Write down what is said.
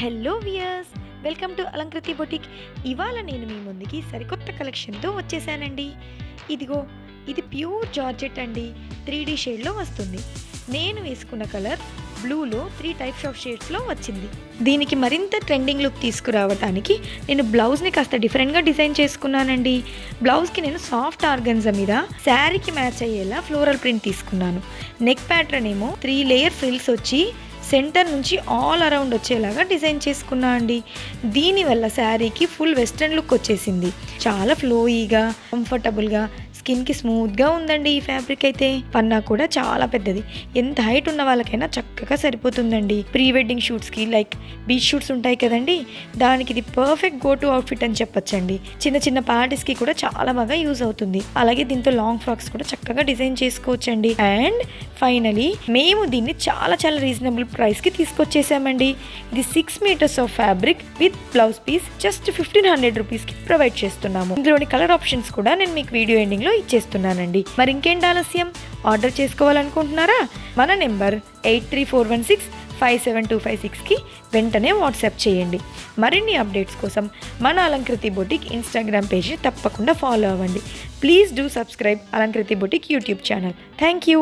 Hello viewers, welcome to Alankriti boutique. ఇవాళ నేను మీ ముందుకి సరికొత్త కలెక్షన్తో వచ్చేసానండి. ఇదిగో, ఇది ప్యూర్ జార్జెట్ అండి. 3D షేడ్లో వస్తుంది. నేను వేసుకున్న కలర్ బ్లూలో 3 టైప్స్ ఆఫ్ షేడ్స్లో వచ్చింది. దీనికి మరింత ట్రెండింగ్ లుక్ తీసుకురావడానికి నేను బ్లౌజ్ని కాస్త డిఫరెంట్గా డిజైన్ చేసుకున్నానండి. బ్లౌజ్కి నేను సాఫ్ట్ ఆర్గన్జా మీద శారీకి మ్యాచ్ అయ్యేలా ఫ్లోరల్ ప్రింట్ తీసుకున్నాను. నెక్ ప్యాటర్న్ ఏమో 3 లేయర్ ఫ్రిల్స్ వచ్చి సెంటర్ నుంచి ఆల్ అరౌండ్ వచ్చేలాగా డిజైన్ చేసుకున్నా అండి. దీనివల్ల శారీకి ఫుల్ వెస్ట్రన్ లుక్ వచ్చేసింది. చాలా ఫ్లోయీగా, కంఫర్టబుల్గా, స్కిన్కి స్మూత్గా ఉందండి. ఈ ఫ్యాబ్రిక్ అయితే పన్నా కూడా చాలా పెద్దది. ఎంత హైట్ ఉన్న వాళ్ళకైనా చక్కగా సరిపోతుందండి. ప్రీ వెడ్డింగ్ షూట్స్కి, లైక్ బీచ్ షూట్స్ ఉంటాయి కదండి, దానికి ఇది పర్ఫెక్ట్ గో టు అవుట్ఫిట్ అని చెప్పొచ్చండి. చిన్న చిన్న పార్టీస్కి కూడా చాలా బాగా యూజ్ అవుతుంది. అలాగే దీంతో లాంగ్ ఫ్రాక్స్ కూడా చక్కగా డిజైన్ చేసుకోవచ్చండి. అండ్ ఫైనలీ మేము దీన్ని చాలా చాలా రీజనబుల్ ప్రైస్కి తీసుకొచ్చేసామండి. ఇది 6 meters of fabric with blouse piece just 1500 రూపీస్కి ప్రొవైడ్ చేస్తున్నాము. ఇందులోని కలర్ ఆప్షన్స్ కూడా నేను మీకు వీడియో ఎండింగ్లో ఇచ్చేస్తున్నానండి. మరి ఇంకేంటి ఆలస్యం, ఆర్డర్ చేసుకోవాలనుకుంటున్నారా? మన నెంబర్ 8341657256కి వెంటనే వాట్సాప్ చేయండి. మరిన్ని అప్డేట్స్ కోసం మన అలంకృతి బొటిక్ ఇన్స్టాగ్రామ్ పేజ్ని తప్పకుండా ఫాలో అవ్వండి. Please do subscribe Alankriti boutique YouTube channel. Thank you.